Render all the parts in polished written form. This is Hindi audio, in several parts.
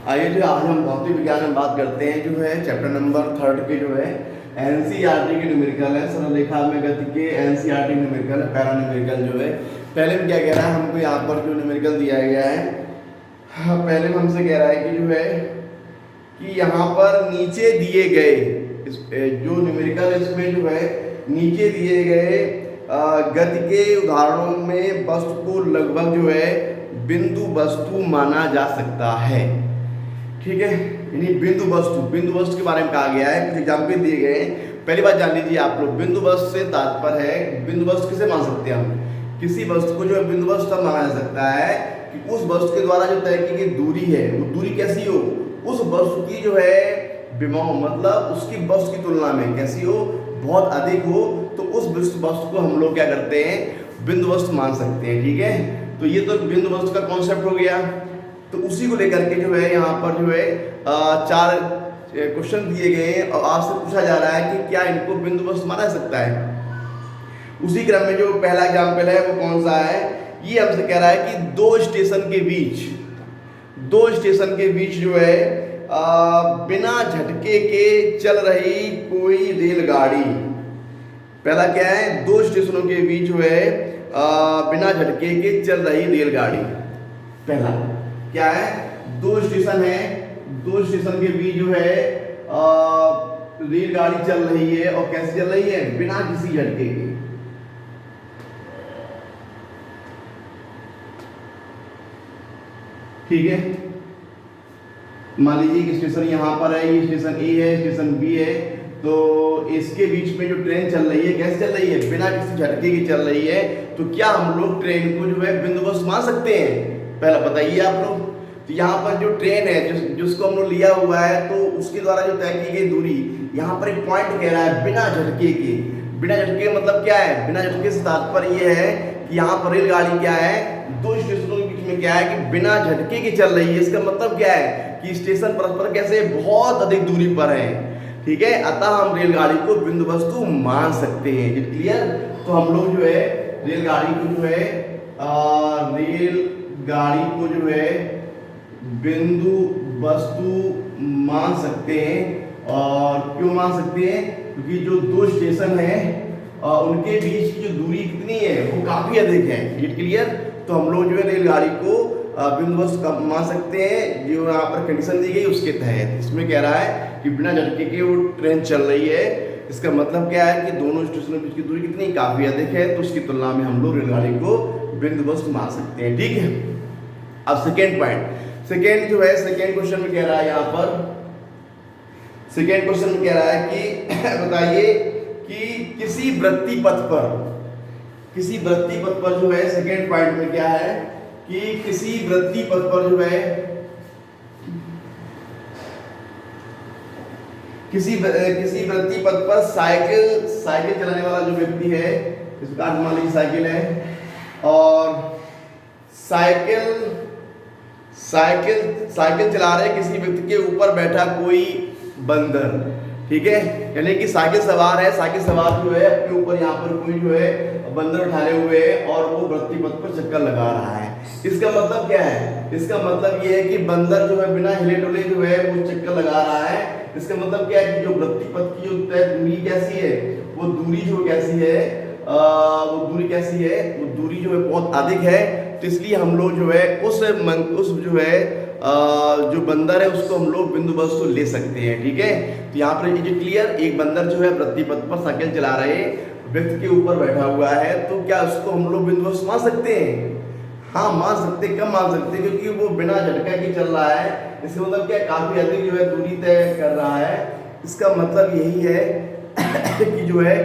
आइए जो आज हम भौतिक विज्ञान में बात करते हैं जो है चैप्टर नंबर 3 के जो है एनसीईआरटी के न्यूमेरिकल है, सरल रेखा में गति के एनसीईआरटी न्यूमेरिकल है, पैरा न्यूमेरिकल जो है। पहले में क्या कह रहा है हमको, यहाँ पर जो न्यूमेरिकल दिया गया है, हाँ, पहले में हमसे कह रहा है कि जो है कि यहाँ पर नीचे दिए गए जो न्यूमेरिकल इसमें जो है नीचे दिए गए गति के उदाहरणों में वस्तु को लगभग जो है बिंदु वस्तु माना जा सकता है। ठीक है, यानी बिंदु वस्तु के बारे में कहा गया है, कुछ एग्जाम्पल दिए गए हैं। पहली बात जान लीजिए आप लोग, बिंदु वस्तु से तात्पर्य है, बिंदु वस्तु किसे मान सकते हैं हम? किसी वस्तु को जो है बिंदु वस्तु तब माना जा सकता है कि उस वस्तु के द्वारा जो तय की गई दूरी है, वो दूरी कैसी हो, उस वस्तु की जो है विभव, मतलब उसकी वस्तु की तुलना में कैसी हो, बहुत अधिक हो, तो उस वस्तु को हम लोग क्या करते हैं, बिंदु वस्तु मान सकते हैं। ठीक है, तो ये तो बिंदु वस्तु का कॉन्सेप्ट हो गया। तो उसी को लेकर के जो है यहाँ पर जो है 4 क्वेश्चन दिए गए हैं और आपसे पूछा जा रहा है कि क्या इनको बिंदु वस्तु माना जा सकता है। उसी क्रम में जो पहला एग्जाम्पल है वो कौन सा है, ये हमसे कह रहा है कि दो स्टेशन के बीच जो है बिना झटके के चल रही कोई रेलगाड़ी। पहला क्या है, दो स्टेशनों के बीच जो है बिना झटके के चल रही रेलगाड़ी। पहला क्या है, दो स्टेशन है, दो स्टेशन के बीच जो है रेलगाड़ी चल रही है, और कैसे चल रही है, बिना किसी झटके के। ठीक है, मान लीजिए कि स्टेशन यहाँ पर है, ये स्टेशन ए है, स्टेशन बी है, तो इसके बीच में जो ट्रेन चल रही है कैसे चल रही है, बिना किसी झटके की चल रही है। तो क्या हम लोग ट्रेन को जो है बिंदु वस्तु मान सकते हैं? पहला बताइए आप लोग। तो यहाँ पर जो ट्रेन है जिसको हम लोग लिया हुआ है, तो उसके द्वारा जो तय की गई दूरी, यहाँ पर एक पॉइंट कह रहा है बिना झटके के। बिना झटके मतलब क्या है, बिना झटके से तात्पर्य ये है कि यहाँ पर रेलगाड़ी क्या है, दो स्टेशनों के बीच में क्या है कि बिना झटके की चल रही है। इसका मतलब क्या है कि स्टेशन परस्पर कैसे बहुत अधिक दूरी पर है। ठीक है, अतः हम रेलगाड़ी को बिंदु वस्तु मान सकते हैं। It clear? तो हम लोग जो है रेलगाड़ी को जो है बिंदु वस्तु मान सकते हैं। और क्यों मान सकते हैं? क्योंकि जो दो स्टेशन है उनके बीच की जो दूरी कितनी है, वो काफी अधिक है। It clear? तो हम लोग जो है रेलगाड़ी को बिंदु वस्तु मान सकते हैं, जो यहाँ पर कंडीशन दी गई उसके तहत। इसमें कह रहा है कि बिना झटके के वो ट्रेन चल रही है। इसका मतलब क्या है कि दोनों स्टेशनों के बीच की दूरी कितनी, काफी अधिक है, तो उसकी तुलना में हम लोग रेलगाड़ी को बिंदु वस्तु मान सकते हैं। ठीक है, अब सेकेंड पॉइंट, सेकेंड क्वेश्चन में कह रहा है, यहाँ पर सेकेंड क्वेश्चन में कह रहा है कि बताइए कि किसी वृत्ति पथ पर जो है, सेकेंड पॉइंट में क्या है कि किसी वृत्ति पथ पर जो है किसी वृत्ति पथ पर साइकिल चलाने वाला जो व्यक्ति है, इसका मान लीजिए साइकिल है, और साइकिल चला रहे किसी व्यक्ति के ऊपर बैठा कोई बंदर। ठीक है, यानी कि साइकिल सवार जो है अपने ऊपर यहाँ पर कोई जो है बंदर उठाए हुए है, और वो वृत्ति पथ पर चक्कर लगा रहा है। इसका मतलब क्या है? इसका मतलब ये है कि बंदर जो है बिना हिले डुले जो है वो चक्कर लगा रहा है। इसका मतलब क्या है कि जो वृत्ति पथ की जो तय दूरी कैसी है, वो दूरी जो कैसी है, वो दूरी जो है बहुत अधिक है। तो इसलिए हम लोग जो है उस जो है जो बंदर है उसको हम लोग बिंदु वस्तु ले सकते हैं। ठीक है, तो यहाँ पर इज क्लियर, एक बंदर जो है वृत्ति पथ पर साइकिल चला रहे व्यक्ति के ऊपर बैठा हुआ है, तो क्या उसको हम लोग बिंदु वस्तु मान सकते हैं? हाँ, मान सकते हैं। कब मान सकते हैं? क्योंकि वो बिना झटका के चल रहा है। इसका मतलब क्या, काफी अधिक जो है दूरी तय कर रहा है। इसका मतलब यही है कि जो है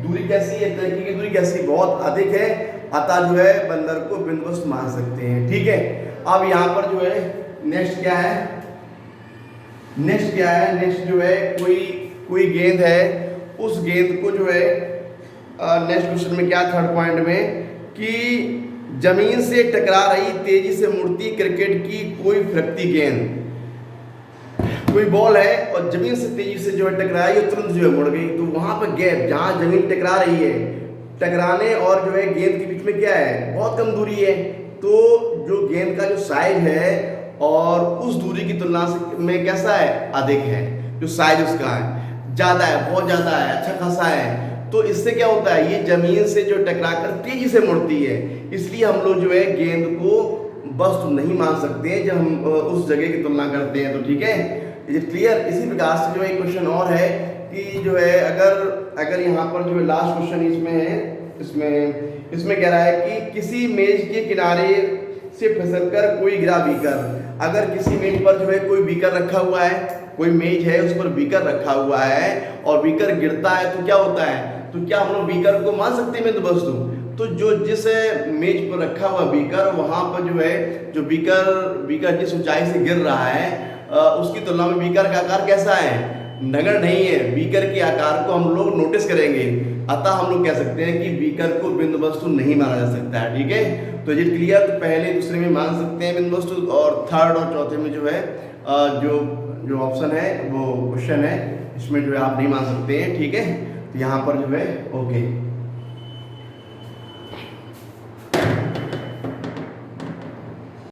दूरी कैसी है, तय की दूरी कैसी, बहुत अधिक है, अतः जो है बंदर को बिंदु वस्तु मान सकते हैं। ठीक है, अब यहाँ पर जो है नेक्स्ट क्या है, नेक्स्ट जो है कोई गेंद है, उस गेंद को जो है नेक्स्ट क्वेश्चन में क्या, थर्ड पॉइंट में, कि जमीन से टकरा रही तेजी से मुड़ती क्रिकेट की कोई फिरकती गेंद। कोई बॉल है और जमीन से तेजी से जो है टकराई और तुरंत जो है मुड़ गई, तो वहां पर गैप, जहां जमीन टकरा रही है, टकराने और जो है गेंद के बीच में क्या है, बहुत कम दूरी है। तो जो गेंद का जो साइज है और उस दूरी की तुलना में कैसा है, अधिक है, जो साइज उसका है ज़्यादा है, बहुत ज़्यादा है, अच्छा खासा है, तो इससे क्या होता है, ये जमीन से जो टकराकर तेजी से मुड़ती है, इसलिए हम लोग जो है गेंद को वस्तु नहीं मान सकते हैं जब हम उस जगह की तुलना करते हैं। तो ठीक है, ये क्लियर। इसी प्रकार से जो एक क्वेश्चन और है कि जो है अगर यहाँ पर जो है लास्ट क्वेश्चन इसमें है, इसमें कह रहा है कि किसी मेज के किनारे से फिसलकर कोई गिरा बीकर, अगर किसी मेज पर जो है कोई बीकर रखा हुआ है, कोई मेज है उस पर बीकर रखा हुआ है और बीकर गिरता है तो क्या होता है, तो क्या हम लोग बीकर को मान सकते हैं बिंदु वस्तु? तो जो जिस मेज पर रखा हुआ बीकर, वहां पर जो है जो बीकर जिस ऊंचाई से गिर रहा है उसकी तुलना में बीकर का आकार कैसा है, नगण्य नहीं है। बीकर के आकार को हम लोग नोटिस करेंगे, अतः हम लोग कह सकते हैं कि बीकर को बिंदु वस्तु नहीं माना जा सकता है। ठीक है, तो ये क्लियर। तो पहले दूसरे में मान सकते हैं बिंदु वस्तु, और थर्ड और चौथे में जो है जो ऑप्शन है वो क्वेश्चन है, इसमें जो है आप नहीं मान सकते हैं। ठीक है, तो यहाँ पर जो है ओके।